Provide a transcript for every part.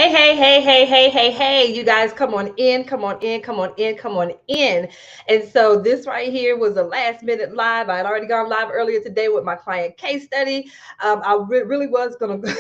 Hey, you guys, come on in, come on in, come on in, come on in. And so this right here was a last minute live. I had already gone live earlier today with my client case study. Really was going to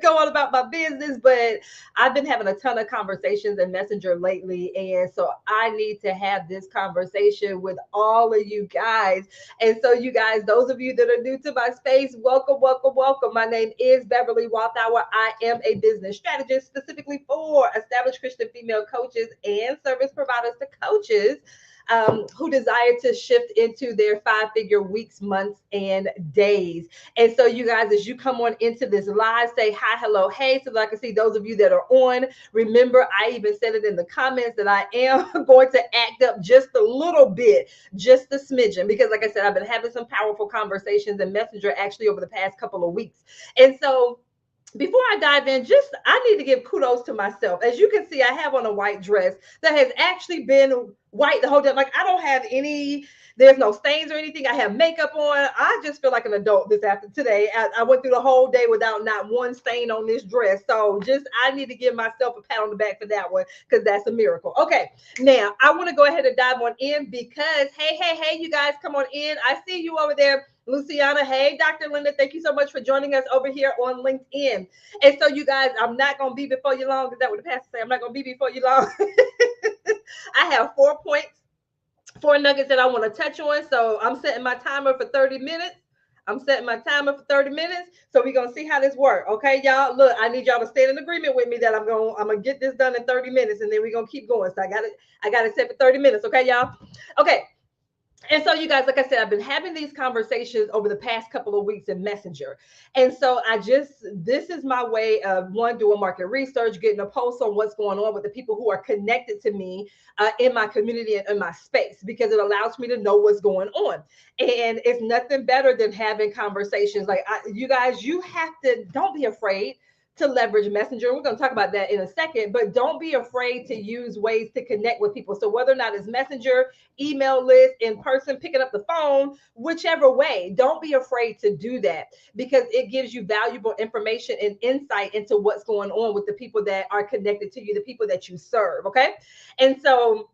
go on about my business, but I've been having a ton of conversations in Messenger lately. And so I need to have this conversation with all of you guys. And so, you guys, those of you that are new to my space, welcome, welcome, welcome. My name is Beverly Walthour. I am a business strategist specifically for established Christian female coaches and service providers to coaches who desire to shift into their five-figure weeks, months, and days. And so, you guys, as you come on into this live, say hi, hello, hey, so that I can see those of you that are on. Remember, I even said it in the comments that I am going to act up just a little bit, just a smidgen, because like I said, I've been having some powerful conversations in Messenger actually over the past couple of weeks. And so before I dive in, I need to give kudos to myself. As you can see, I have on a white dress that has actually been white the whole time. Like I don't have there's no stains or anything. I have makeup on. I just feel like an adult today. I went through the whole day without not one stain on this dress. So I need to give myself a pat on the back for that one because that's a miracle. Okay, now I want to go ahead and dive on in because hey, you guys, come on in. I see you over there. Luciana, hey, Dr. Linda, thank you so much for joining us over here on LinkedIn. And so, you guys, I'm not going to be before you long. Is that what the pastor said? I'm not going to be before you long. I have 4 points, 4 nuggets that I want to touch on. So I'm setting my timer for 30 minutes. So we're gonna see how this works. Okay, y'all. Look, I need y'all to stand in agreement with me that I'm gonna get this done in 30 minutes and then we're gonna keep going. So I got it set for 30 minutes. Okay, y'all. Okay. And so, you guys, like I said, I've been having these conversations over the past couple of weeks in Messenger. And so this is my way of doing market research, getting a pulse on what's going on with the people who are connected to me in my community and in my space, because it allows me to know what's going on. And it's nothing better than having conversations. Like you guys, don't be afraid to leverage Messenger. We're going to talk about that in a second, but don't be afraid to use ways to connect with people. So whether or not it's Messenger, email list, in person, picking up the phone, whichever way, don't be afraid to do that because it gives you valuable information and insight into what's going on with the people that are connected to you, the people that you serve. Okay. And so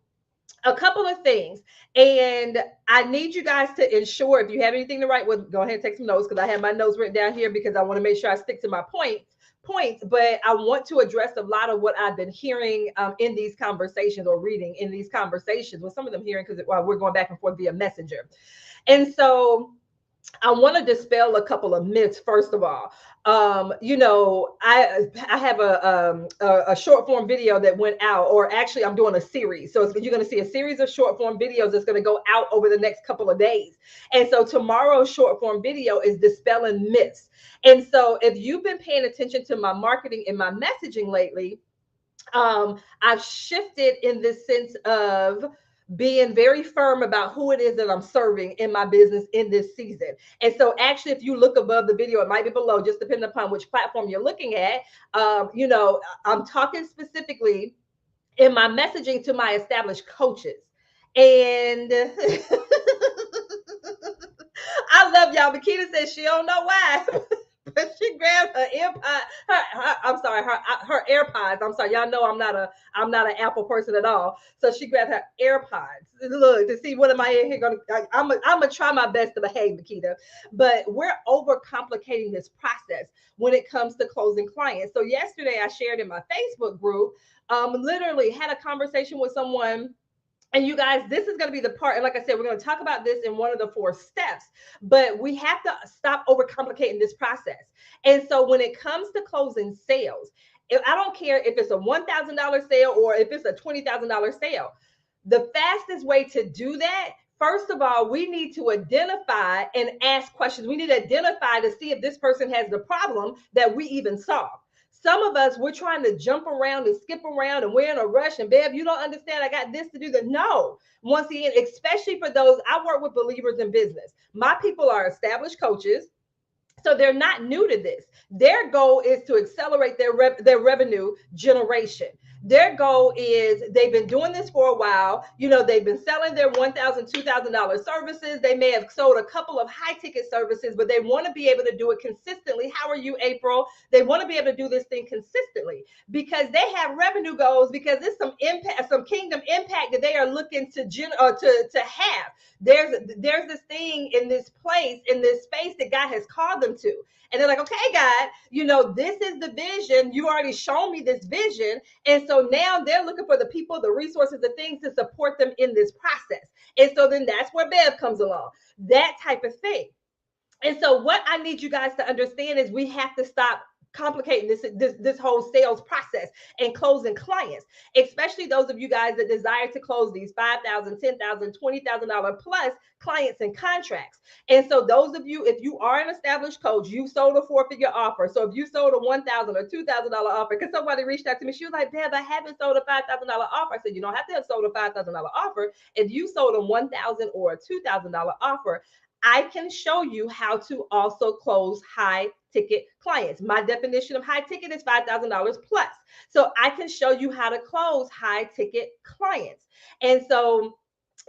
a couple of things, and I need you guys to ensure if you have anything to write with, go ahead and take some notes because I have my notes written down here because I want to make sure I stick to my points, but I want to address a lot of what I've been hearing in these conversations or reading in these conversations. Well, some of them hearing because we're going back and forth via Messenger. And so I want to dispel a couple of myths. First of all, I have a short form video that went out, or actually, I'm doing a series. So you're going to see a series of short form videos that's going to go out over the next couple of days. And so tomorrow's short form video is dispelling myths. And so if you've been paying attention to my marketing and my messaging lately, I've shifted in this sense of being very firm about who it is that I'm serving in my business in this season. And so actually, if you look above the video, it might be below, just depending upon which platform you're looking at. I'm talking specifically in my messaging to my established coaches. And I love y'all. Makita says she don't know why. But she grabbed her AirPod, her AirPods. I'm sorry, y'all know I'm not an Apple person at all. So she grabbed her AirPods. Look to see what am I in here gonna. I'm gonna try my best to behave, Makita. But we're overcomplicating this process when it comes to closing clients. So yesterday I shared in my Facebook group, literally had a conversation with someone. And you guys, this is going to be the part, and like I said, we're going to talk about this in one of the 4 steps, but we have to stop overcomplicating this process. And so when it comes to closing sales, I don't care if it's a $1,000 sale or if it's a $20,000 sale, the fastest way to do that, first of all, we need to identify and ask questions. We need to identify to see if this person has the problem that we even solve. Some of us, we're trying to jump around and skip around and we're in a rush. And babe, you don't understand. I got this to do. That. No. Once again, especially for those, I work with believers in business. My people are established coaches. So they're not new to this. Their goal is to accelerate their revenue generation. Their goal is they've been doing this for a while. They've been selling their $1,000, $2,000 services. They may have sold a couple of high ticket services, but they want to be able to do it consistently. How are you, April? They want to be able to do this thing consistently because they have revenue goals, because it's some impact, some kingdom impact that they are looking to have. There's this thing in this place, in this space that God has called them to. And they're like, okay, God, this is the vision. You already shown me this vision. And so now they're looking for the people, the resources, the things to support them in this process. And so then that's where Bev comes along, that type of thing. And so what I need you guys to understand is we have to stop complicating this whole sales process and closing clients, especially those of you guys that desire to close these $5,000, $10,000, $20,000 plus clients and contracts. And so those of you, if you are an established coach, you sold a 4-figure offer. So if you sold a $1,000 or $2,000 offer, because somebody reached out to me, she was like, Deb, I haven't sold a $5,000 offer. I said, you don't have to have sold a $5,000 offer. If you sold a $1,000 or a $2,000 offer, I can show you how to also close high ticket clients. My definition of high ticket is $5,000 plus. So I can show you how to close high ticket clients. And so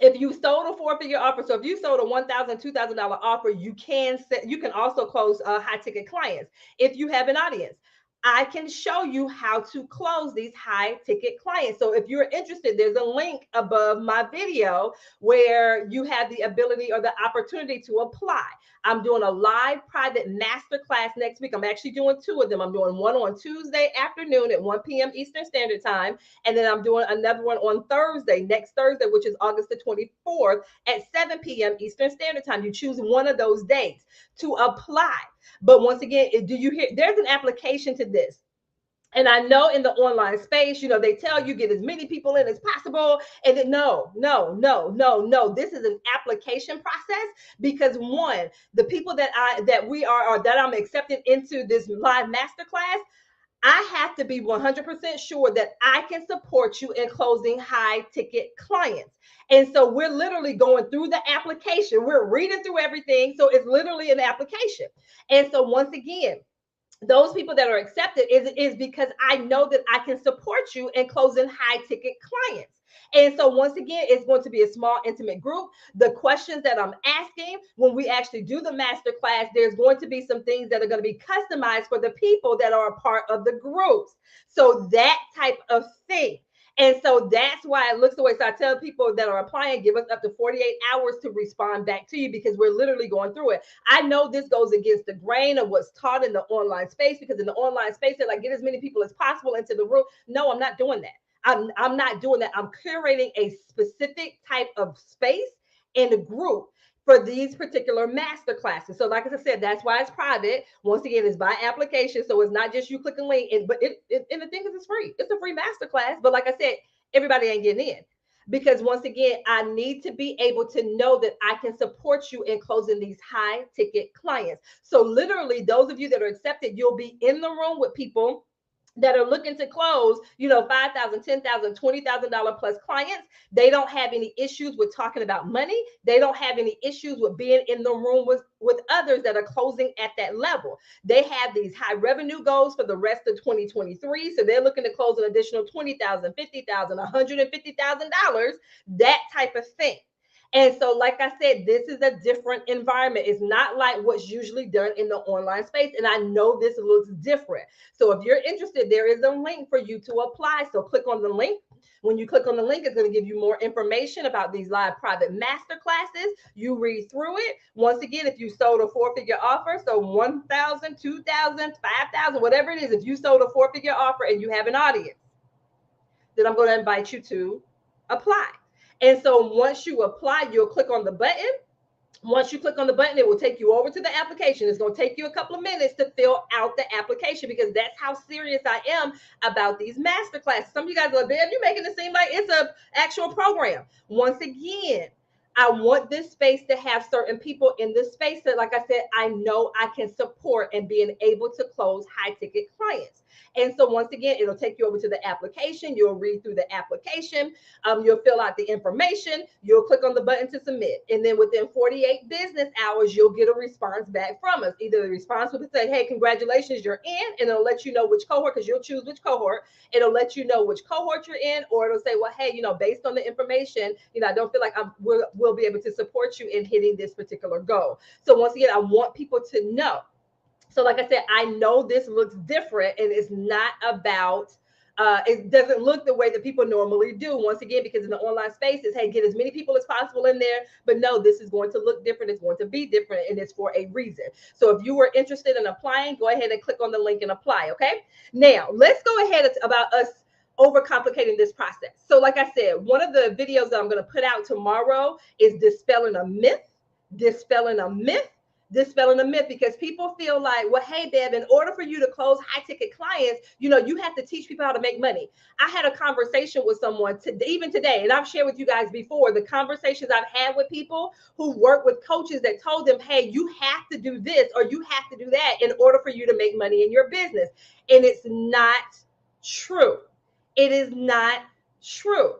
if you sold a 4-figure offer, so if you sold a $1,000, $2,000 offer, you can also close high ticket clients. If you have an audience, I can show you how to close these high ticket clients. So if you're interested, there's a link above my video where you have the ability or the opportunity to apply. I'm doing a live private masterclass next week. I'm actually doing 2 of them. I'm doing one on Tuesday afternoon at 1 p.m. Eastern Standard Time. And then I'm doing another one on next Thursday, which is August the 24th at 7 p.m. Eastern Standard Time. You choose one of those dates to apply. But once again, do you hear? There's an application to this. And I know in the online space, they tell you get as many people in as possible. And then no. This is an application process because one, the people that I'm accepting into this live masterclass, I have to be 100% sure that I can support you in closing high ticket clients. And so we're literally going through the application. We're reading through everything. So it's literally an application. And so once again, those people that are accepted is because I know that I can support you in closing high ticket clients. And so once again, it's going to be a small, intimate group. The questions that I'm asking when we actually do the master class, there's going to be some things that are going to be customized for the people that are a part of the groups. So that type of thing. And so that's why it looks the way. So I tell people that are applying, give us up to 48 hours to respond back to you because we're literally going through it. I know this goes against the grain of what's taught in the online space, because in the online space, they're like, get as many people as possible into the room. No, I'm not doing that. I'm not doing that. I'm curating a specific type of space and a group for these particular master classes. So like I said, that's why it's private. Once again, it's by application. So it's not just you click a link, and the thing is it's free. It's a free master class. But like I said, everybody ain't getting in. Because once again, I need to be able to know that I can support you in closing these high ticket clients. So literally, those of you that are accepted, you'll be in the room with people that are looking to close, $5,000, $10,000, $20,000 plus clients. They don't have any issues with talking about money. They don't have any issues with being in the room with others that are closing at that level. They have these high revenue goals for the rest of 2023. So they're looking to close an additional $20,000, $50,000, $150,000, that type of thing. And so, like I said, this is a different environment. It's not like what's usually done in the online space. And I know this looks different. So if you're interested, there is a link for you to apply. So click on the link. When you click on the link, it's going to give you more information about these live private master classes. You read through it. Once again, if you sold a 4-figure offer, so 1,000, 2,000, 5,000, whatever it is, if you sold a 4-figure offer and you have an audience, then I'm going to invite you to apply. And so once you apply, you'll click on the button. Once you click on the button, it will take you over to the application. It's going to take you a couple of minutes to fill out the application because that's how serious I am about these master classes. Some of you guys are like, "Babe, you're making it seem like it's an actual program." Once again, I want this space to have certain people in this space that, like I said, I know I can support and being able to close high ticket clients. And so once again, it'll take you over to the application. You'll read through the application. You'll fill out the information. You'll click on the button to submit. And then within 48 business hours, you'll get a response back from us. Either the response will say, hey, congratulations, you're in. And it'll let you know which cohort, because you'll choose which cohort. It'll let you know which cohort you're in, or it'll say, well, hey, based on the information, I don't feel like we'll be able to support you in hitting this particular goal. So once again, I want people to know. So like I said, I know this looks different, and it's not about, it doesn't look the way that people normally do. Once again, because in the online space is, hey, get as many people as possible in there. But no, this is going to look different. It's going to be different, and it's for a reason. So if you were interested in applying, go ahead and click on the link and apply. Okay. Now let's go ahead about us overcomplicating this process. So like I said, one of the videos that I'm going to put out tomorrow is dispelling a myth, dispelling a myth, dispelling a myth, because people feel like, well, hey, Deb, in order for you to close high ticket clients, you have to teach people how to make money. I had a conversation with someone even today, and I've shared with you guys before the conversations I've had with people who work with coaches that told them, hey, you have to do this or you have to do that in order for you to make money in your business. And it's not true. It is not true.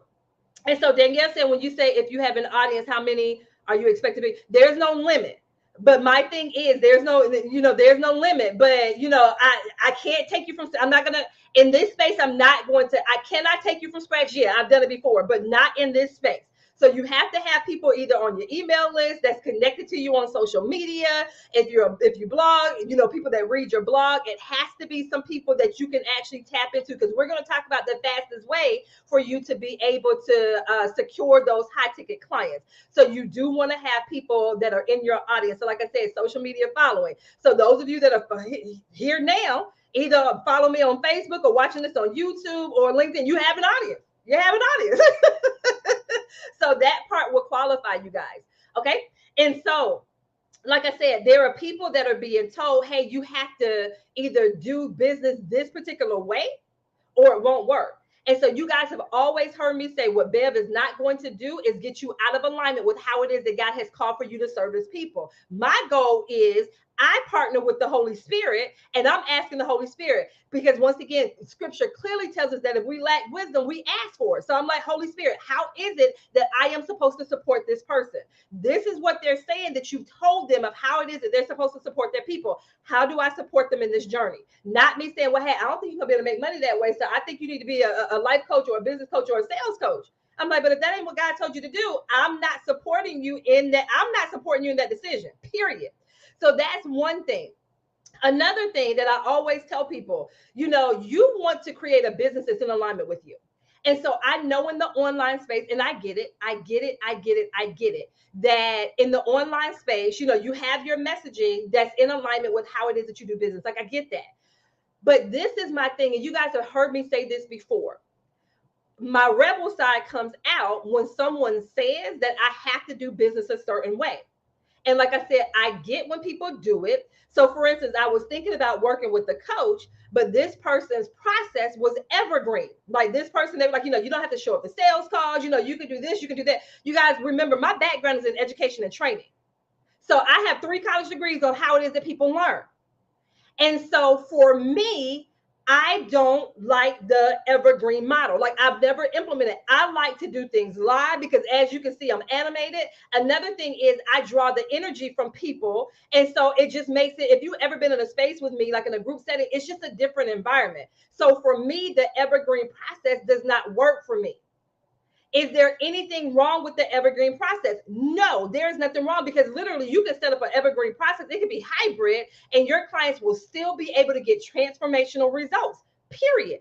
And so Danielle said, when you say, if you have an audience, how many are you expected to be? There's no limit. But my thing is, there's no limit. But, I can't take you from, I'm not going to, in this space, I cannot take you from scratch. Yeah, I've done it before, but not in this space. So you have to have people either on your email list that's connected to you on social media. If you blog, people that read your blog, it has to be some people that you can actually tap into, because we're going to talk about the fastest way for you to be able to secure those high ticket clients. So you do want to have people that are in your audience. So like I said, social media following. So those of you that are here now, either follow me on Facebook or watching this on YouTube or LinkedIn, you have an audience. You have an audience. So that part will qualify you guys. Okay. And so, like I said, there are people that are being told, hey, you have to either do business this particular way or it won't work. And so you guys have always heard me say, what Bev is not going to do is get you out of alignment with how it is that God has called for you to serve his people. My goal is, I partner with the Holy Spirit, and I'm asking the Holy Spirit, because once again, scripture clearly tells us that if we lack wisdom, we ask for it. So I'm like, Holy Spirit, how is it that I am supposed to support this person? This is what they're saying that you've told them of how it is that they're supposed to support their people. How do I support them in this journey? Not me saying, well, hey, I don't think you're gonna be able to make money that way, so I think you need to be a life coach or a business coach or a sales coach. I'm like, but if that ain't what God told you to do, I'm not supporting you in that. I'm not supporting you in that decision, period. So that's one thing. Another thing that I always tell people, you want to create a business that's in alignment with you. And so I know in the online space, and I get it, that in the online space, you have your messaging that's in alignment with how it is that you do business. Like, I get that. But this is my thing, and you guys have heard me say this before. My rebel side comes out when someone says that I have to do business a certain way. And like I said, I get when people do it. So for instance, I was thinking about working with a coach, but this person's process was evergreen. Like, this person, they were like, you don't have to show up for sales calls. You can do this, you can do that. You guys remember, my background is in education and training. So I have 3 college degrees on how it is that people learn. And so for me, I don't like the evergreen model. Like, I've never implemented. I like to do things live because, as you can see, I'm animated. Another thing is I draw the energy from people. And so it just makes it, if you've ever been in a space with me, like in a group setting, it's just a different environment. So for me, the evergreen process does not work for me. Is there anything wrong with the evergreen process? No, there's nothing wrong, because literally you can set up an evergreen process. It can be hybrid, and your clients will still be able to get transformational results, period.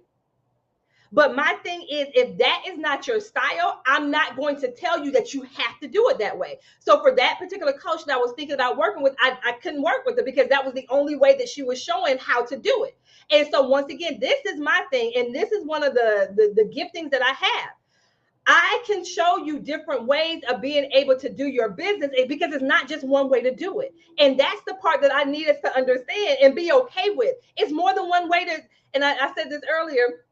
But my thing is, if that is not your style, I'm not going to tell you that you have to do it that way. So for that particular coach that I was thinking about working with, I couldn't work with her because that was the only way that she was showing how to do it. And so once again, this is my thing, and this is one of the giftings that I have. I can show you different ways of being able to do your business, because it's not just one way to do it. And that's the part that I need us to understand and be okay with. It's more than one way to, and I said this earlier,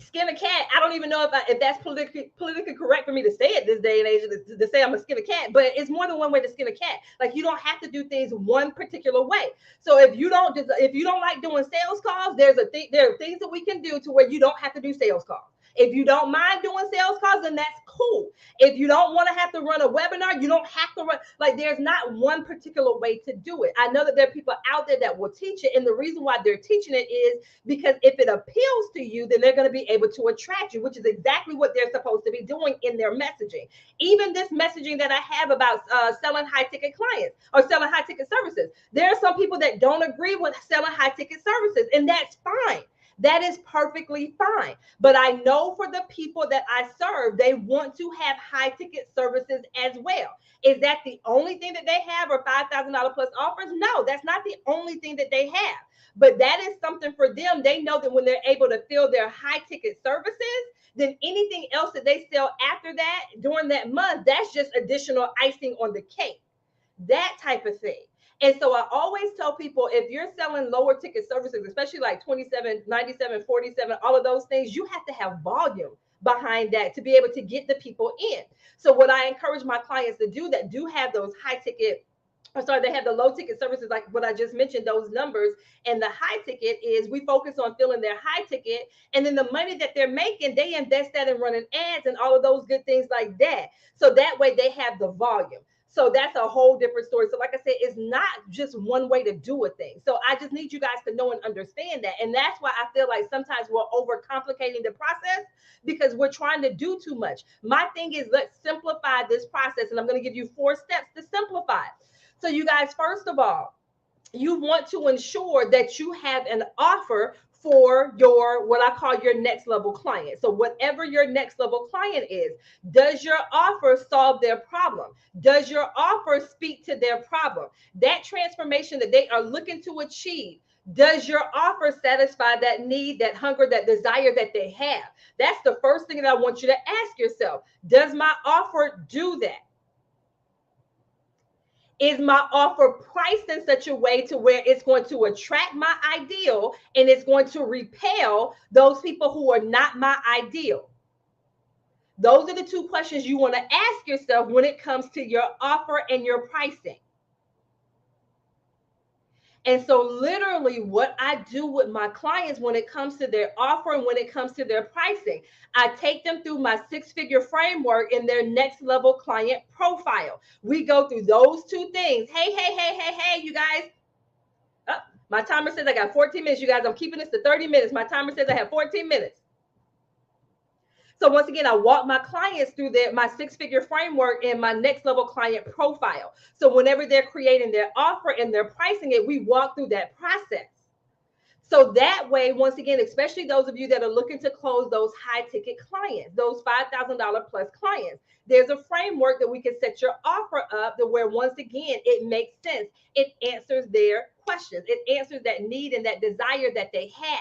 skin a cat. I don't even know if that's politically correct for me to say it this day and age to say I'm a skin a cat, but it's more than one way to skin a cat. Like you don't have to do things one particular way. So if you don't like doing sales calls, there are things that we can do to where you don't have to do sales calls. If you don't mind doing sales calls, then that's cool. If you don't want to have to run a webinar, you don't have to run. Like there's not one particular way to do it. I know that there are people out there that will teach it, and the reason why they're teaching it is because if it appeals to you, then they're going to be able to attract you, which is exactly what they're supposed to be doing in their messaging. Even this messaging that I have about selling high ticket clients or selling high ticket services, there are some people that don't agree with selling high ticket services, and that's fine. That is perfectly fine. But I know for the people that I serve, they want to have high ticket services as well. Is that the only thing that they have, or $5,000 plus offers? No, that's not the only thing that they have. But that is something for them. They know that when they're able to fill their high ticket services, then anything else that they sell after that during that month, that's just additional icing on the cake. That type of thing. And so I always tell people, if you're selling lower ticket services, especially like 27, 97, 47, all of those things, you have to have volume behind that to be able to get the people in. So what I encourage my clients to do that do have those high ticket, they have the low ticket services, like what I just mentioned, those numbers, and the high ticket is we focus on filling their high ticket, and then the money that they're making, they invest that in running ads and all of those good things like that. So that way they have the volume. So that's a whole different story. So like I said, it's not just one way to do a thing. So I just need you guys to know and understand that. And that's why I feel like sometimes we're overcomplicating the process because we're trying to do too much. My thing is, let's simplify this process. And I'm going to give you 4 steps to simplify it. So you guys, first of all, you want to ensure that you have an offer for your, what I call your next level client. So whatever your next level client is, does your offer solve their problem? Does your offer speak to their problem? That transformation that they are looking to achieve, does your offer satisfy that need, that hunger, that desire that they have? That's the first thing that I want you to ask yourself. Does my offer do that? Is my offer priced in such a way to where it's going to attract my ideal and it's going to repel those people who are not my ideal? Those are the 2 questions you want to ask yourself when it comes to your offer and your pricing. And so literally what I do with my clients when it comes to their offer and when it comes to their pricing, I take them through my 6-figure framework in their next level client profile. We go through those 2 things. Hey, you guys. Oh, my timer says I got 14 minutes, you guys. I'm keeping this to 30 minutes. My timer says I have 14 minutes. So once again, I walk my clients through my 6-figure framework in my next level client profile. So whenever they're creating their offer and they're pricing it, we walk through that process. So that way, once again, especially those of you that are looking to close those high ticket clients, those $5,000 plus clients, there's a framework that we can set your offer up to where, once again, it makes sense. It answers their questions. It answers that need and that desire that they have.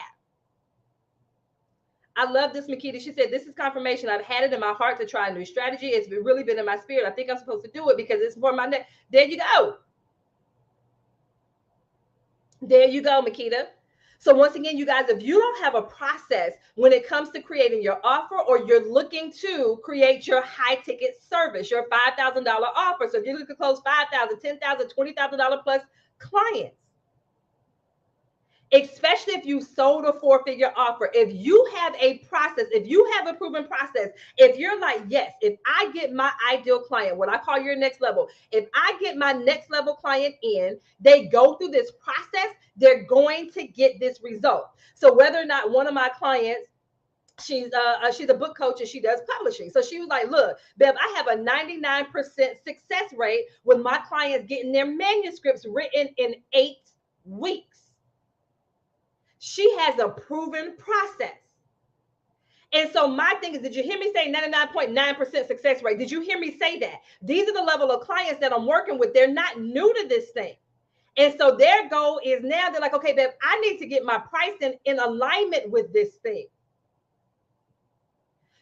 I love this, Makita. She said, this is confirmation. I've had it in my heart to try a new strategy. It's really been in my spirit. I think I'm supposed to do it because it's for my next. There you go. There you go, Makita. So once again, you guys, if you don't have a process when it comes to creating your offer, or you're looking to create your high ticket service, your $5,000 offer. So if you're looking to close $5,000, $10,000, $20,000 plus clients, especially if you sold a 4-figure offer, if you have a process, if you have a proven process, if you're like, yes, if I get my ideal client, what I call your next level, if I get my next level client in, they go through this process, they're going to get this result. So whether or not one of my clients, she's a book coach and she does publishing. So she was like, look, Bev, I have a 99% success rate with my clients getting their manuscripts written in 8 weeks. She has a proven process. And so my thing is, did you hear me say 99.9% success rate? Did you hear me say that? These are the level of clients that I'm working with. They're not new to this thing. And so their goal is now they're like, okay, babe, I need to get my pricing in alignment with this thing.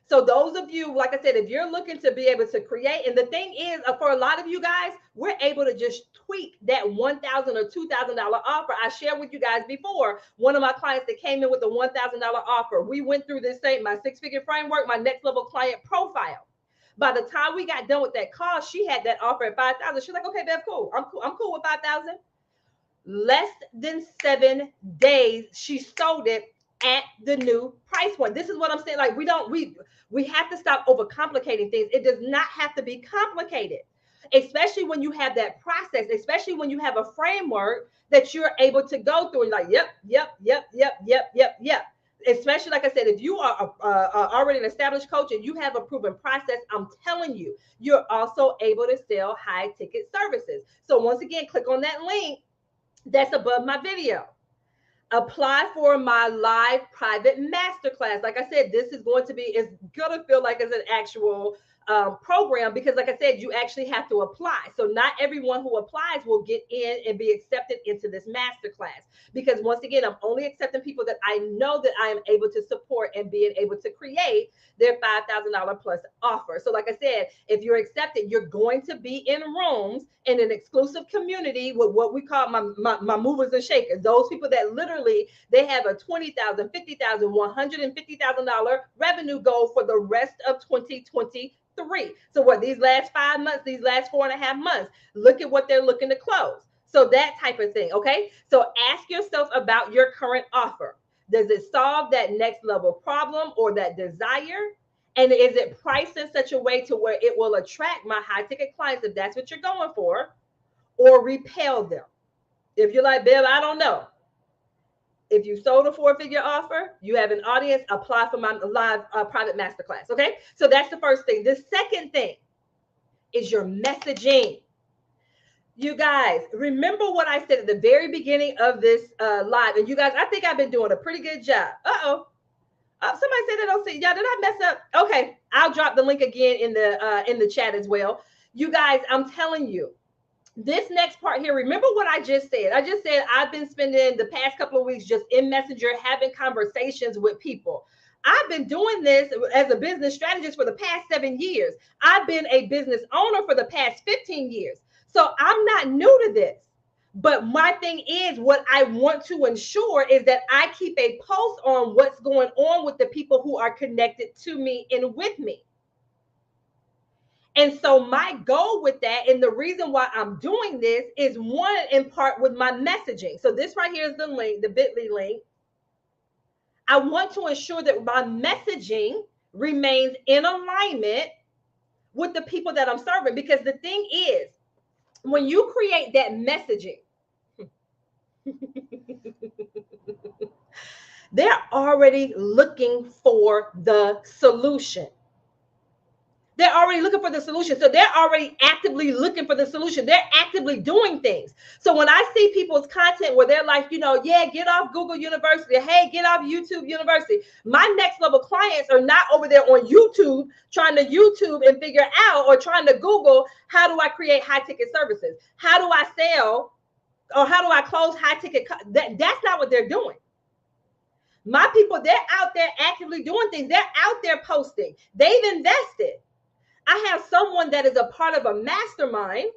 So those of you, like I said, if you're looking to be able to create, and the thing is, for a lot of you guys, we're able to just tweak that $1,000 or $2,000 offer. I shared with you guys before, one of my clients that came in with a $1,000 offer. We went through this same, my six-figure framework, my next level client profile. By the time we got done with that call, she had that offer at 5,000. She's like, okay, Bev, cool. I'm cool with 5,000. Less than 7 days, she sold it at the new price point. This is what I'm saying. Like, we have to stop overcomplicating things. It does not have to be complicated, especially when you have that process, especially when you have a framework that you're able to go through and like, yep, yep, yep, yep, yep, yep, yep. Especially, like I said, if you are already an established coach and you have a proven process, I'm telling you, you're also able to sell high ticket services. So once again, click on that link that's above my video. Apply for my live private masterclass. Like I said, this is going to be, it's going to feel like it's an actual program, because like I said, you actually have to apply. So not everyone who applies will get in and be accepted into this masterclass, because once again, I'm only accepting people that I know that I am able to support and being able to create their $5,000 plus offer. So like I said, if you're accepted, you're going to be in rooms in an exclusive community with what we call my movers and shakers. Those people that literally, they have a $20,000, $50,000, $150,000 revenue goal for the rest of 2023. So what, these last 5 months, these last 4.5 months, look at what they're looking to close. So that type of thing. Okay. So ask yourself about your current offer. Does it solve that next level problem or that desire? And is it priced in such a way to where it will attract my high ticket clients, if that's what you're going for, or repel them? If you're like, Bill, I don't know. If you sold a 4-figure offer, you have an audience, apply for my live private masterclass. Okay. So that's the first thing. The second thing is your messaging. You guys, remember what I said at the very beginning of this live. And you guys, I think I've been doing a pretty good job. Somebody said they don't see. Y'all, did I mess up? Okay, I'll drop the link again in the chat as well. You guys, I'm telling you, this next part here, remember what I just said. I just said I've been spending the past couple of weeks just in Messenger having conversations with people. I've been doing this as a business strategist for the past 7 years. I've been a business owner for the past 15 years. So I'm not new to this. But my thing is, what I want to ensure is that I keep a pulse on what's going on with the people who are connected to me and with me. And so my goal with that, and the reason why I'm doing this, is one, in part with my messaging. So this right here is the link, the bit.ly link. I want to ensure that my messaging remains in alignment with the people that I'm serving. Because the thing is, when you create that messaging, they're already looking for the solution. They're already looking for the solution. So they're already actively looking for the solution. They're actively doing things. So when I see people's content where they're like, yeah, get off Google University. Hey, get off YouTube University. My next level clients are not over there on YouTube trying to YouTube and figure out, or trying to Google, how do I create high ticket services? How do I sell, or how do I close high ticket? That's not what they're doing. My people, they're out there actively doing things. They're out there posting. They've invested. I have someone that is a part of a mastermind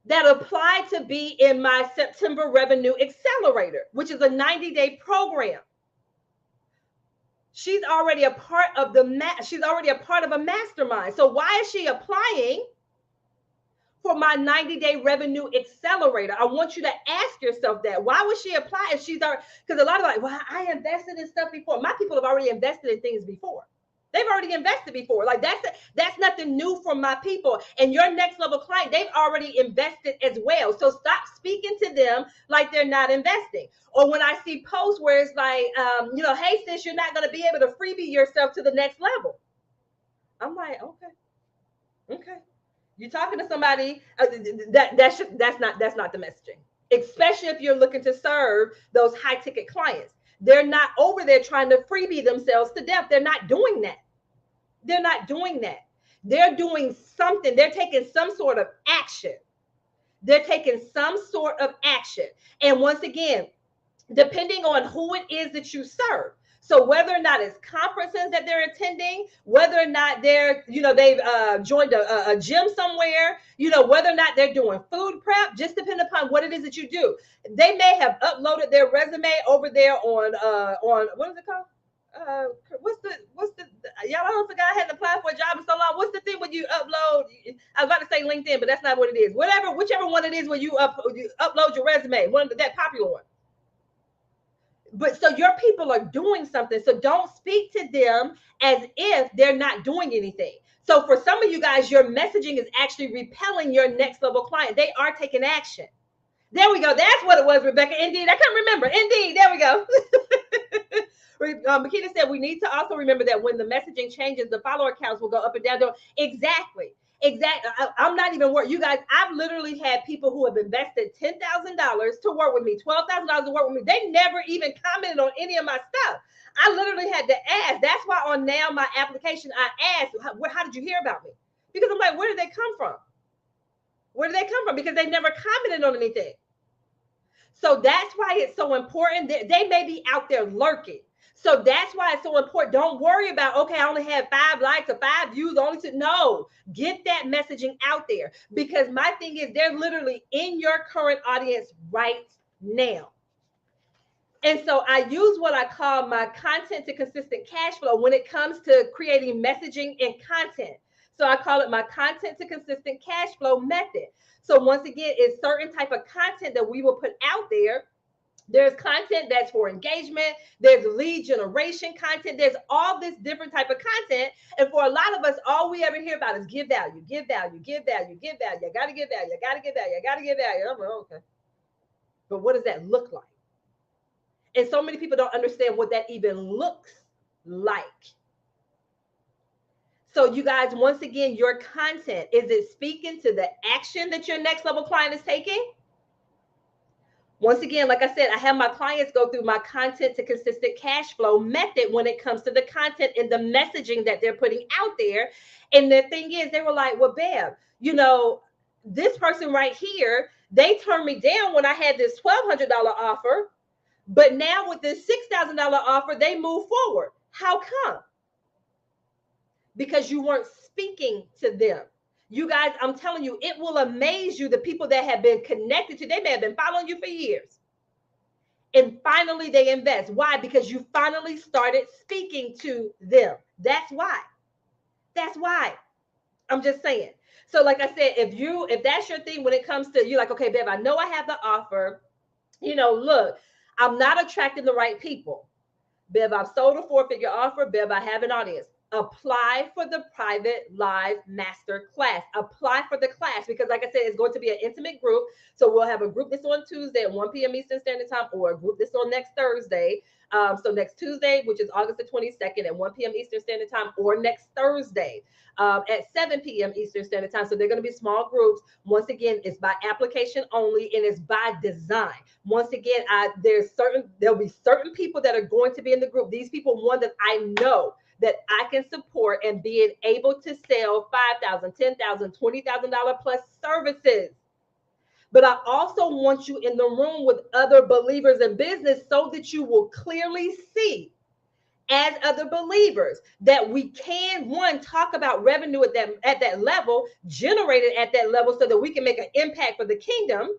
that applied to be in my September Revenue Accelerator, which is a 90-day program. She's already a part of a mastermind. So why is she applying for my 90-day Revenue Accelerator? I want you to ask yourself that. Why would she apply if she's already? Because a lot of well, I invested in stuff before. My people have already invested in things before. They've already invested before. Like that's nothing new for my people. And your next level client, they've already invested as well. So stop speaking to them like they're not investing. Or when I see posts where it's like, hey sis, you're not going to be able to freebie yourself to the next level. I'm like, okay. You're talking to somebody that's not the messaging. Especially if you're looking to serve those high ticket clients. They're not over there trying to freebie themselves to death. They're not doing that. They're doing something. They're taking some sort of action. And once again, depending on who it is that you serve. So whether or not it's conferences that they're attending, whether or not they're, they've joined a gym somewhere, whether or not they're doing food prep, just depend upon what it is that you do. They may have uploaded their resume over there on what is it called? What's the y'all, I don't forget, I hadn't applied for a job in so long. What's the thing when you upload? I was about to say LinkedIn, but that's not what it is. Whichever one it is when you upload your resume, that popular one. But so your people are doing something. So don't speak to them as if they're not doing anything. So for some of you guys, your messaging is actually repelling your next level client. They are taking action. There we go. That's what it was, Rebecca. Indeed. I couldn't remember. Indeed. There we go. Makita said we need to also remember that when the messaging changes, the follower counts will go up and down. Exactly. I'm not even worried. You guys, I've literally had people who have invested $10,000 to work with me, $12,000 to work with me. They never even commented on any of my stuff. I literally had to ask. That's why on now my application, I asked, how did you hear about me? Because I'm like, where did they come from? Where did they come from? Because they never commented on anything. So that's why it's so important. They may be out there lurking. So that's why it's so important. Don't worry about, okay, I only had 5 likes or 5 views. No, get that messaging out there. Because my thing is, they're literally in your current audience right now. And so I use what I call my content to consistent cash flow when it comes to creating messaging and content. So I call it my content to consistent cash flow method. So once again, it's certain type of content that we will put out there. There's content that's for engagement. There's lead generation content. There's all this different type of content. And for a lot of us, all we ever hear about is give value, give value, give value, give value. I got to give value. I got to give value. I got to give value. I'm like, okay. But what does that look like? And so many people don't understand what that even looks like. So you guys, once again, your content, is it speaking to the action that your next level client is taking? Once again, like I said, I have my clients go through my content to consistent cash flow method when it comes to the content and the messaging that they're putting out there. And the thing is, they were like, well, Bev, this person right here, they turned me down when I had this $1,200 offer. But now with this $6,000 offer, they move forward. How come? Because you weren't speaking to them. You guys, I'm telling you, it will amaze you, the people that have been connected to, they may have been following you for years. And finally they invest. Why? Because you finally started speaking to them. That's why. That's why. I'm just saying. So like I said, if that's your thing when it comes to, you're like, okay, Bev, I know I have the offer. Look, I'm not attracting the right people. Bev, I've sold a 4-figure offer. Bev, I have an audience. Apply for the private live master class. Apply for the class because, like I said, it's going to be an intimate group. So we'll have a group that's on Tuesday at 1 p.m. Eastern Standard Time, or a group that's on next Thursday. So next Tuesday, which is August the 22nd at 1 p.m. Eastern Standard Time, or next Thursday at 7 p.m. Eastern Standard Time. So they're going to be small groups. Once again, it's by application only, and it's by design. Once again, there'll be certain people that are going to be in the group. These people, one that I know that I can support and being able to sell $5,000, $10,000, $20,000 plus services. But I also want you in the room with other believers in business so that you will clearly see, as other believers, that we can, one, talk about revenue at that level, generate it at that level so that we can make an impact for the kingdom,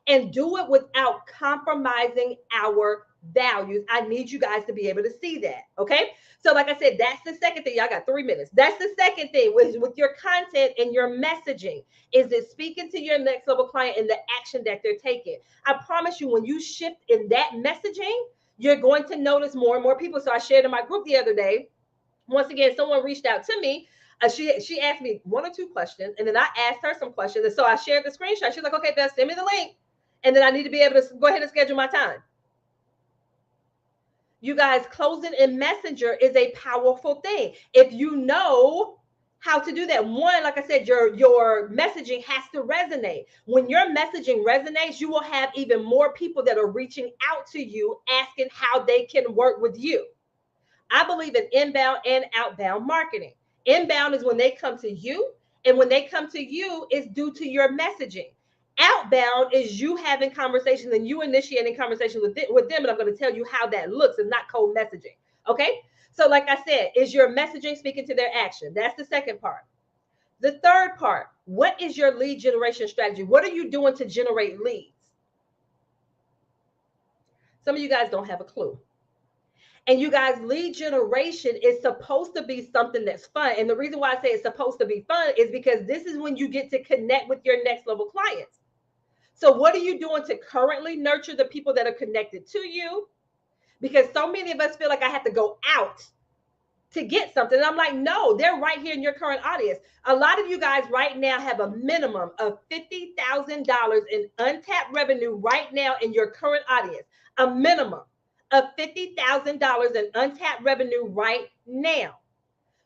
and do it without compromising our values. I need you guys to be able to see that. Okay. So like I said, that's the second thing. Y'all got 3 minutes. That's the second thing with your content and your messaging. Is it speaking to your next level client and the action that they're taking? I promise you, when you shift in that messaging, you're going to notice more and more people. So I shared in my group the other day. Once again, someone reached out to me. She asked me 1 or 2 questions, and then I asked her some questions. And so I shared the screenshot. She's like, okay, Beth, send me the link. And then I need to be able to go ahead and schedule my time. You guys, closing in Messenger is a powerful thing. If you know how to do that, one, like I said, your messaging has to resonate. When your messaging resonates, you will have even more people that are reaching out to you, asking how they can work with you. I believe in inbound and outbound marketing. Inbound is when they come to you, and when they come to you, it's due to your messaging. Outbound is you having conversations and you initiating conversations with them. And I'm going to tell you how that looks and not cold messaging. Okay. So, like I said, is your messaging speaking to their action? That's the second part. The third part, what is your lead generation strategy? What are you doing to generate leads? Some of you guys don't have a clue. And you guys, lead generation is supposed to be something that's fun. And the reason why I say it's supposed to be fun is because this is when you get to connect with your next level clients. So what are you doing to currently nurture the people that are connected to you? Because so many of us feel like I have to go out to get something. And I'm like, no, they're right here in your current audience. A lot of you guys right now have a minimum of $50,000 in untapped revenue right now in your current audience. A minimum of $50,000 in untapped revenue right now.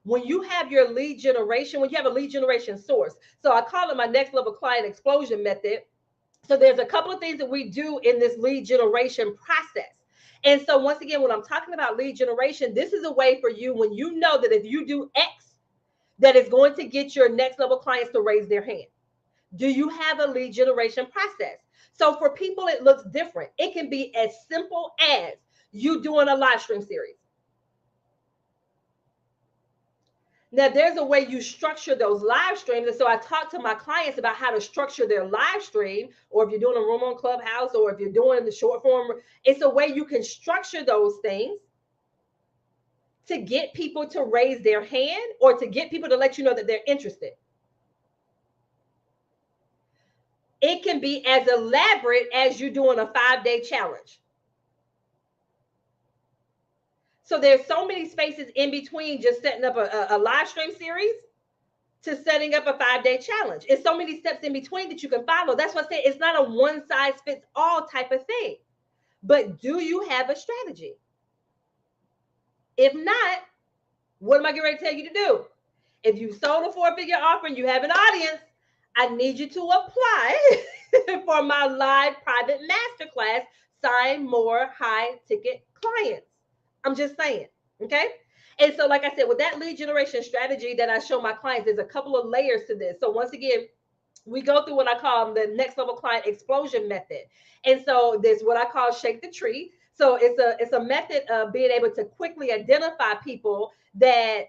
When you have your lead generation, when you have a lead generation source. So I call it my next level client explosion method. So there's a couple of things that we do in this lead generation process. And so once again, when I'm talking about lead generation, this is a way for you when you know that if you do X, that is going to get your next level clients to raise their hand. Do you have a lead generation process? So for people, it looks different. It can be as simple as you doing a live stream series. Now, there's a way you structure those live streams. And so I talk to my clients about how to structure their live stream, or if you're doing a room on Clubhouse, or if you're doing the short form, it's a way you can structure those things to get people to raise their hand or to get people to let you know that they're interested. It can be as elaborate as you doing a 5-day challenge. So there's so many spaces in between just setting up a live stream series to setting up a 5-day challenge. It's so many steps in between that you can follow. That's what I say it's not a one size fits all type of thing. But do you have a strategy? If not, what am I getting ready to tell you to do? If you sold a 4-figure offer and you have an audience, I need you to apply for my live private masterclass, Sign More High Ticket Clients. I'm just saying, okay? And so, like I said, with that lead generation strategy that I show my clients, there's a couple of layers to this. So once again, we go through what I call the next level client explosion method. And so there's what I call shake the tree. So it's a method of being able to quickly identify people that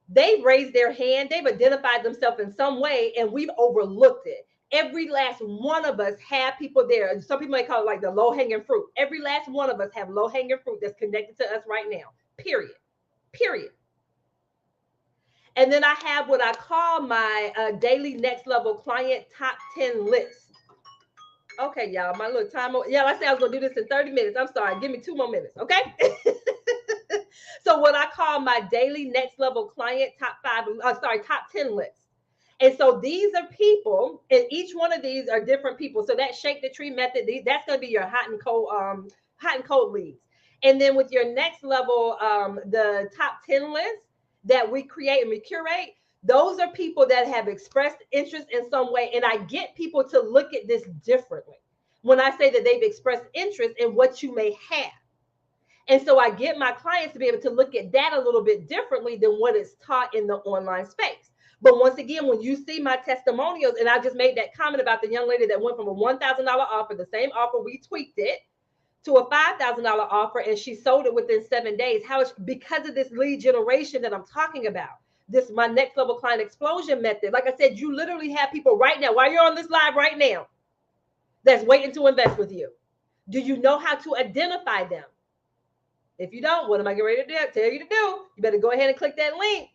they've raised their hand, they've identified themselves in some way, and we've overlooked it. Every last one of us have people there. Some people may call it like the low-hanging fruit. Every last one of us have low-hanging fruit that's connected to us right now, period. And then I have what I call my daily next level client top 10 list. Okay, y'all, my little time. Yeah, I said I was going to do this in 30 minutes. I'm sorry. Give me 2 more minutes, okay? So what I call my daily next level client top 10 list. And so these are people, and each one of these are different people. So that shake the tree method, that's going to be your hot and cold leads. And then with your next level, the top 10 list that we create and we curate, those are people that have expressed interest in some way. And I get people to look at this differently when I say that they've expressed interest in what you may have. And so I get my clients to be able to look at that a little bit differently than what is taught in the online space. But once again, when you see my testimonials, and I just made that comment about the young lady that went from a $1,000 offer, the same offer, we tweaked it to a $5,000 offer, and she sold it within 7 days. How is because of this lead generation that I'm talking about, this my next level client explosion method. Like I said, you literally have people right now, while you're on this live right now, that's waiting to invest with you. Do you know how to identify them? If you don't, what am I getting ready to tell you to do? You better go ahead and click that link.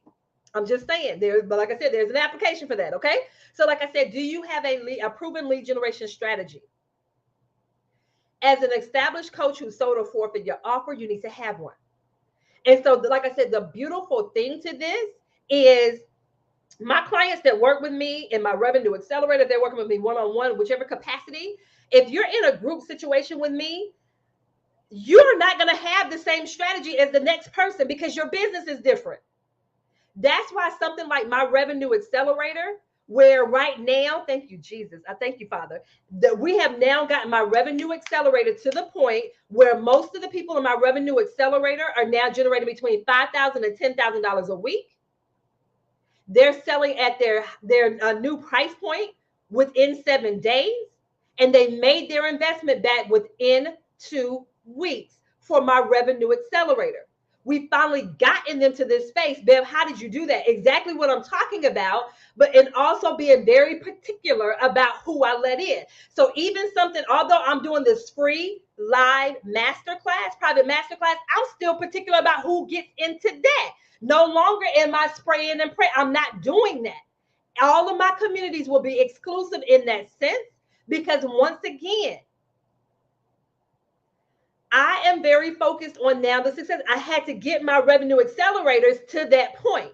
I'm just saying but like I said, there's an application for that. Okay. So like I said, do you have a proven lead generation strategy? As an established coach who sold a 4-figure offer, you need to have one. And so, like I said, the beautiful thing to this is my clients that work with me in my revenue accelerator, they're working with me one-on-one, whichever capacity. If you're in a group situation with me, you're not going to have the same strategy as the next person because your business is different. That's why something like my revenue accelerator, where right now, thank you, Jesus. I thank you, Father, that we have now gotten my revenue accelerator to the point where most of the people in my revenue accelerator are now generating between $5,000 and $10,000 a week. They're selling at their new price point within 7 days, and they made their investment back within 2 weeks for my revenue accelerator. We finally gotten them to this space. Bev, how did you do that? Exactly what I'm talking about, but and also being very particular about who I let in. So even something, although I'm doing this free live masterclass, private masterclass, I'm still particular about who gets into that. No longer am I spraying and praying. I'm not doing that. All of my communities will be exclusive in that sense, because once again, I am very focused on now the success. I had to get my revenue accelerators to that point.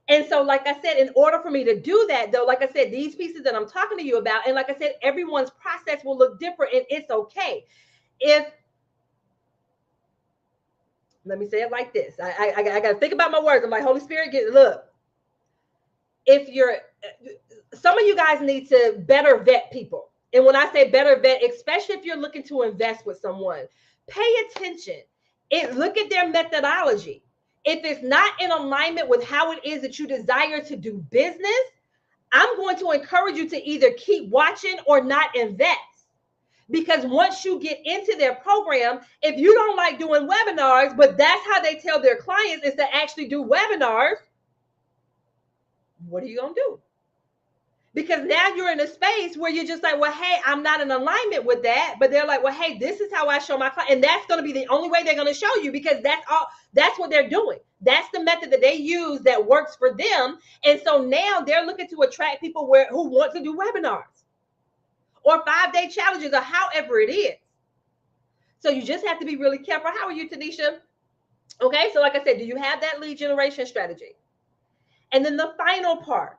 And so, like I said, in order for me to do that, though, like I said, these pieces that I'm talking to you about, and like I said, everyone's process will look different, and it's okay. If, let me say it like this, I got to think about my words. I'm like, Holy Spirit, look, if you're, some of you guys need to better vet people. And when I say better vet, especially if you're looking to invest with someone, pay attention. Look at their methodology. If it's not in alignment with how it is that you desire to do business, I'm going to encourage you to either keep watching or not invest. Because once you get into their program, if you don't like doing webinars, but that's how they tell their clients is to actually do webinars, what are you going to do? Because now you're in a space where you're just like, well, hey, I'm not in alignment with that. But they're like, well, hey, this is how I show my client. And that's going to be the only way they're going to show you, because that's what they're doing. That's the method that they use that works for them. And so now they're looking to attract people who want to do webinars or 5-day challenges or however it is. So you just have to be really careful. How are you, Tanisha? Okay. So like I said, do you have that lead generation strategy? And then the final part.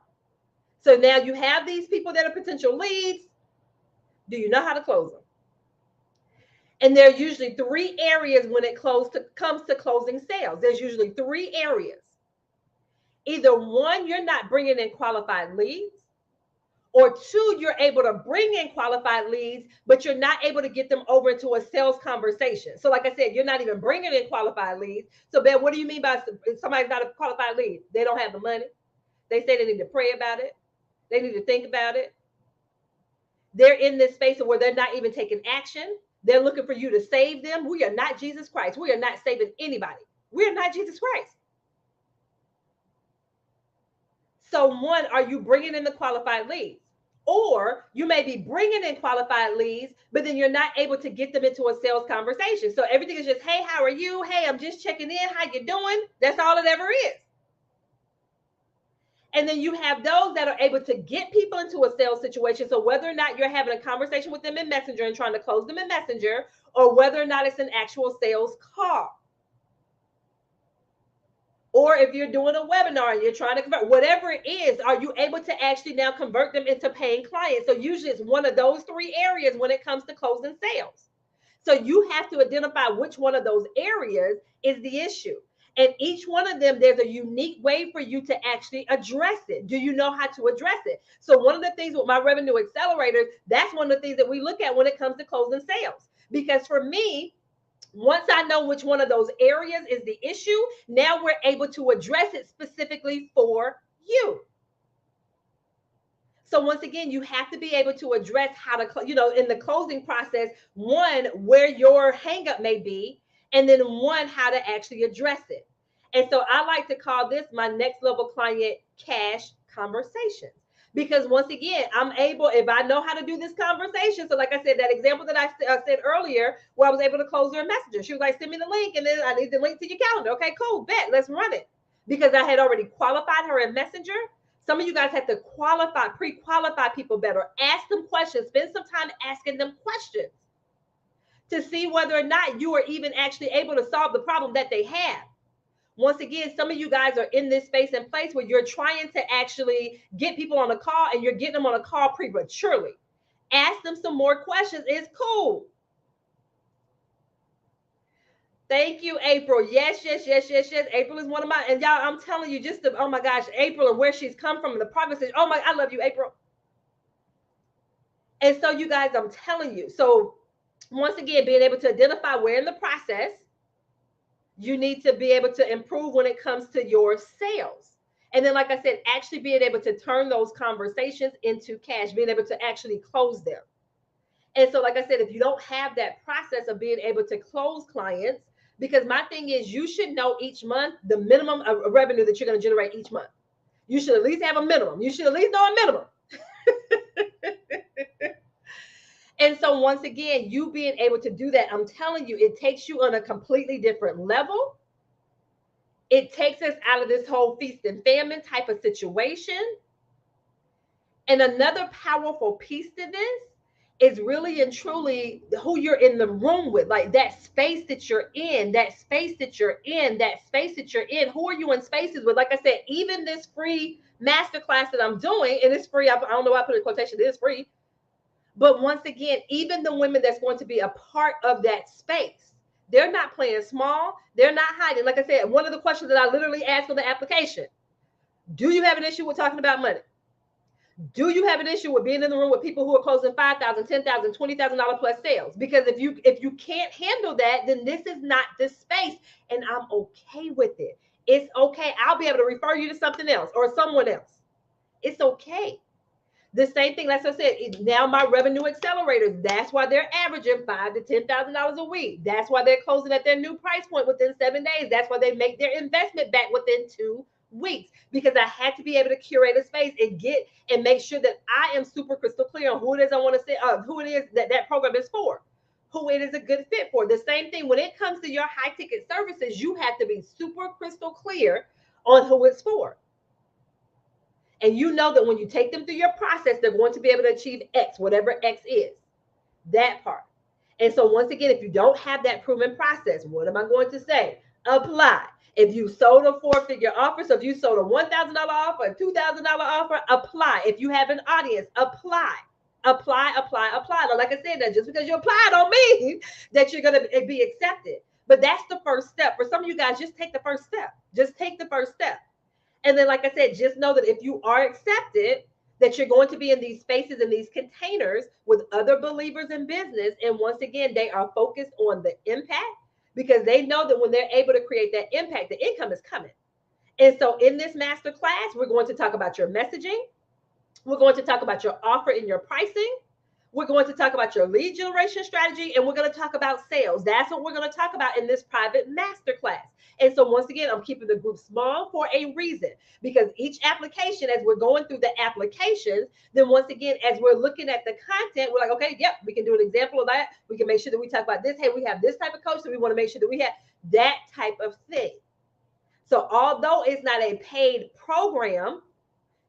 So now you have these people that are potential leads. Do you know how to close them? And there are usually 3 areas when it comes to closing sales. There's usually 3 areas. Either 1, you're not bringing in qualified leads, or 2, you're able to bring in qualified leads, but you're not able to get them over into a sales conversation. So like I said, you're not even bringing in qualified leads. So Ben, what do you mean by somebody's not a qualified lead? They don't have the money. They say they need to pray about it. They need to think about it. They're in this space where they're not even taking action. They're looking for you to save them. We are not Jesus Christ. We are not saving anybody. We are not Jesus Christ. So 1, are you bringing in the qualified leads? Or you may be bringing in qualified leads, but then you're not able to get them into a sales conversation. So everything is just, hey, how are you? Hey, I'm just checking in. How you doing? That's all it ever is. And then you have those that are able to get people into a sales situation. So whether or not you're having a conversation with them in Messenger and trying to close them in Messenger, or whether or not it's an actual sales call. Or if you're doing a webinar and you're trying to convert, whatever it is, are you able to actually now convert them into paying clients? So usually it's one of those 3 areas when it comes to closing sales. So you have to identify which one of those areas is the issue. And each one of them, there's a unique way for you to actually address it. Do you know how to address it? So one of the things with my revenue accelerators, that's one of the things that we look at when it comes to closing sales. Because for me, once I know which one of those areas is the issue, now we're able to address it specifically for you. So once again, you have to be able to address how to, in the closing process, 1, where your hang up may be, and then 1, how to actually address it. And so I like to call this my next level client cash conversations. Because once again, I'm able, if I know how to do this conversation. So like I said, that example that I said earlier, where I was able to close her a messenger. She was like, send me the link, and then I need the link to your calendar. Okay, cool, bet, let's run it. Because I had already qualified her in Messenger. Some of you guys have to pre-qualify people better. Ask them questions. Spend some time asking them questions to see whether or not you are even actually able to solve the problem that they have. Once again, some of you guys are in this space and place where you're trying to actually get people on a call, and you're getting them on a call prematurely. Ask them some more questions. It's cool. Thank you, April. Yes. April is one of my, and y'all, I'm telling you, oh my gosh, April, and where she's come from in the provinces. Oh my, I love you, April. And so you guys, I'm telling you. So once again, being able to identify where in the process you need to be able to improve when it comes to your sales. And then, like I said, actually being able to turn those conversations into cash, being able to actually close them. And so, like I said, if you don't have that process of being able to close clients, because my thing is, you should know each month the minimum of revenue that you're going to generate each month. You should at least have a minimum. You should at least know a minimum. And so, once again, you being able to do that, I'm telling you, it takes you on a completely different level. It takes us out of this whole feast and famine type of situation. And another powerful piece to this is really and truly who you're in the room with, like that space that you're in, that space that you're in, that space that you're in. Who are you in spaces with? Like I said, even this free masterclass that I'm doing, and it's free. I don't know why I put in quotation, it is free. But once again, even the women that's going to be a part of that space, they're not playing small. They're not hiding. Like I said, one of the questions that I literally asked on the application, do you have an issue with talking about money? Do you have an issue with being in the room with people who are closing $5,000, $10,000, $20,000 plus sales? Because if you can't handle that, then this is not the space, and I'm okay with it. It's okay. I'll be able to refer you to something else or someone else. It's okay. The same thing, like I said, now my revenue accelerators, that's why they're averaging $5,000 to $10,000 a week. That's why they're closing at their new price point within 7 days. That's why they make their investment back within 2 weeks, because I had to be able to curate a space and make sure that I am super crystal clear on who it is I want to say, who it is that program is for, who it is a good fit for. The same thing when it comes to your high ticket services, you have to be super crystal clear on who it's for. And you know that when you take them through your process, they're going to be able to achieve X, whatever X is, that part. And so once again, if you don't have that proven process, what am I going to say? Apply. If you sold a 4-figure offer, so if you sold a $1,000 offer, a $2,000 offer, apply. If you have an audience, apply. Apply, apply, apply. Now, like I said, that just because you apply don't mean that you're going to be accepted. But that's the first step. For some of you guys, just take the first step. Just take the first step. And then, like I said, just know that if you are accepted, that you're going to be in these spaces, in these containers with other believers in business. And once again, they are focused on the impact, because they know that when they're able to create that impact, the income is coming. And so in this master class, we're going to talk about your messaging. We're going to talk about your offer and your pricing. We're going to talk about your lead generation strategy, and we're going to talk about sales. That's what we're going to talk about in this private masterclass. And so once again, I'm keeping the group small for a reason, because each application, as we're going through the applications, then once again, as we're looking at the content, we're like, okay, yep, we can do an example of that. We can make sure that we talk about this. Hey, we have this type of coach, so we want to make sure that we have that type of thing. So although it's not a paid program,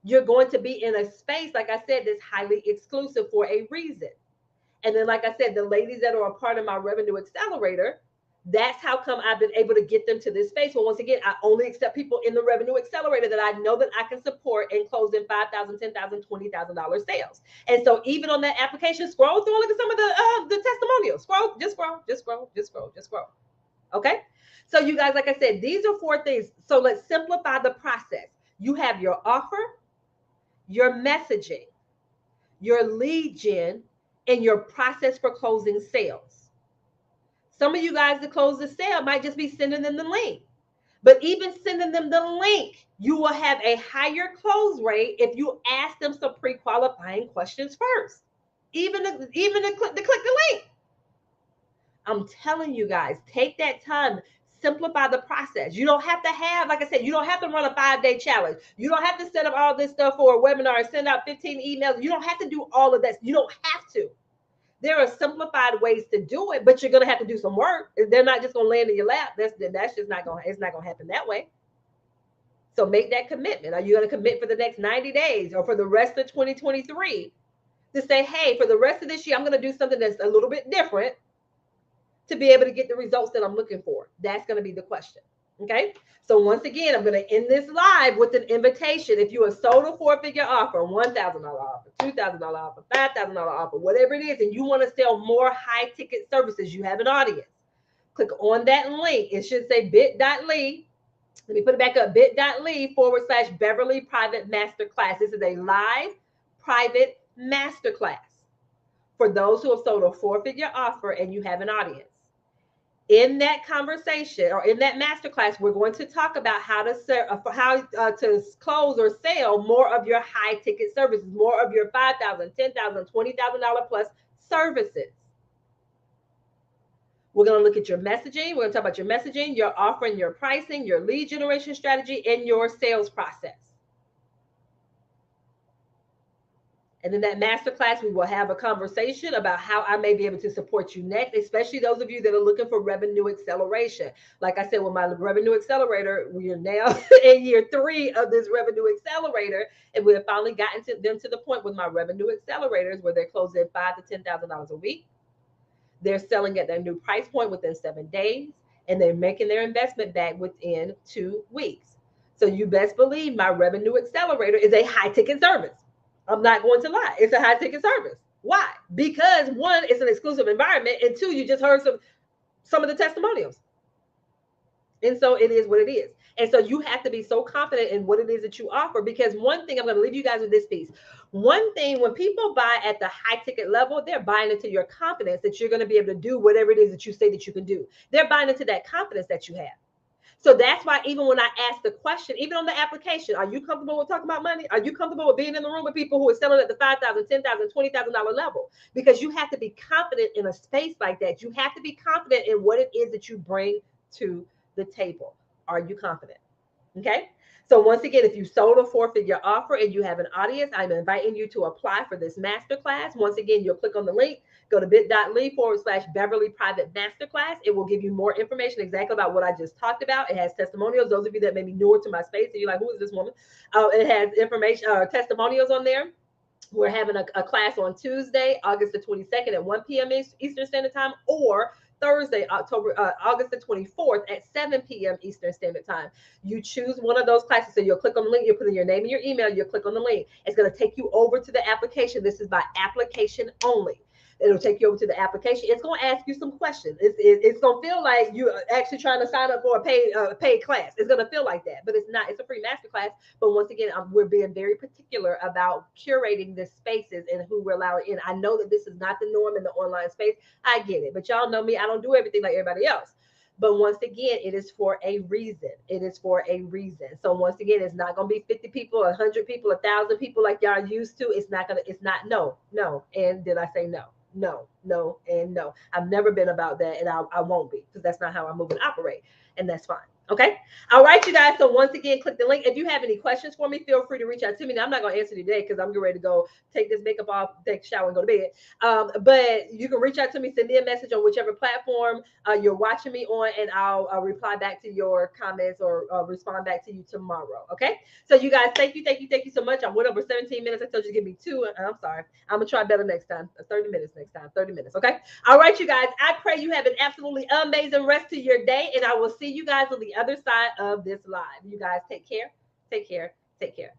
you're going to be in a space, like I said, that's highly exclusive for a reason. And then, like I said, the ladies that are a part of my revenue accelerator, that's how come I've been able to get them to this space. Well, once again, I only accept people in the revenue accelerator that I know that I can support and close in $5,000, $10,000, $20,000 sales. And so even on that application, scroll through and look at some of the testimonials. Scroll, just scroll, just scroll, just scroll, just scroll. Okay. So you guys, like I said, these are 4 things. So let's simplify the process. You have your offer, your messaging, your lead gen, and your process for closing sales. Some of you guys that close the sale might just be sending them the link. But even sending them the link, you will have a higher close rate if you ask them some pre-qualifying questions first. Even to click the link. I'm telling you guys, take that time. Simplify the process. You don't have to have, like I said, you don't have to run a 5-day challenge. You don't have to set up all this stuff for a webinar and send out 15 emails. You don't have to do all of that. You don't have to. There are simplified ways to do it, but you're going to have to do some work. They're not just going to land in your lap. That's just not going. It's not going to happen that way. So make that commitment. Are you going to commit for the next 90 days or for the rest of 2023 to say, hey, for the rest of this year, I'm going to do something that's a little bit different to be able to get the results that I'm looking for? That's going to be the question. Okay. So once again, I'm going to end this live with an invitation. If you have sold a 4-figure offer, $1,000 offer, $2,000 offer, $5,000 offer, whatever it is, and you want to sell more high ticket services, you have an audience, click on that link. It should say bit.ly. Let me put it back up, bit.ly/Beverly Private Masterclass. This is a live private masterclass for those who have sold a 4-figure offer and you have an audience. In that conversation or in that masterclass, we're going to talk about how to to close or sell more of your high ticket services, more of your $5,000, $10,000, $20,000 plus services. We're going to look at your messaging. We're going to talk about your messaging, your offering, your pricing, your lead generation strategy, and your sales process. And in that masterclass, we will have a conversation about how I may be able to support you next, especially those of you that are looking for revenue acceleration. Like I said, with my revenue accelerator, we are now in year 3 of this revenue accelerator, and we have finally gotten to them to the point with my revenue accelerators where they're closing $5,000 to $10,000 a week. They're selling at their new price point within 7 days, and they're making their investment back within 2 weeks. So you best believe my revenue accelerator is a high ticket service. I'm not going to lie. It's a high ticket service. Why? Because one, it's an exclusive environment, and two, you just heard some of the testimonials. And so it is what it is. And so you have to be so confident in what it is that you offer, because one thing, I'm going to leave you guys with this piece. One thing, when people buy at the high ticket level, they're buying into your confidence that you're going to be able to do whatever it is that you say that you can do. They're buying into that confidence that you have. So that's why even when I ask the question, even on the application, are you comfortable with talking about money? Are you comfortable with being in the room with people who are selling at the $5,000, $10,000, $20,000 level? Because you have to be confident in a space like that. You have to be confident in what it is that you bring to the table. Are you confident? Okay. So once again, if you sold a 4-figure offer and you have an audience, I'm inviting you to apply for this masterclass. Once again, you'll click on the link, go to bit.ly/Beverly Private Masterclass. It will give you more information exactly about what I just talked about. It has testimonials. Those of you that may be newer to my space, and you're like, who is this woman? It has information, testimonials on there. We're having a class on Tuesday, August the 22nd at 1 p.m. Eastern Standard Time, or Thursday, August the 24th at 7 p.m. Eastern Standard Time. You choose one of those classes. So you'll click on the link, you'll put in your name and your email, you'll click on the link. It's going to take you over to the application. This is by application only. It'll take you over to the application. It's going to ask you some questions. It's going to feel like you're actually trying to sign up for a paid class. It's going to feel like that, but it's not. It's a free master class. But once again, we're being very particular about curating the spaces and who we're allowing in. I know that this is not the norm in the online space. I get it, but y'all know me. I don't do everything like everybody else. But once again, it is for a reason. It is for a reason. So once again, it's not going to be 50 people, 100 people, 1,000 people like y'all used to. It's not going to, it's not, no. And did I say no? No, and no. I've never been about that, and I won't be, because that's not how I move and operate, and that's fine. Okay. All right, you guys. So once again, click the link. If you have any questions for me, feel free to reach out to me. Now, I'm not going to answer today because I'm getting ready to go take this makeup off, take a shower, and go to bed. But you can reach out to me, send me a message on whichever platform you're watching me on, and I'll reply back to your comments or respond back to you tomorrow. Okay. So you guys, thank you so much. I went over 17 minutes. I told you to give me 2. I'm sorry. I'm going to try better next time. 30 minutes next time. 30 minutes. Okay. All right, you guys. I pray you have an absolutely amazing rest of your day, and I will see you guys on the other side of this live. You guys take care. Take care. Take care.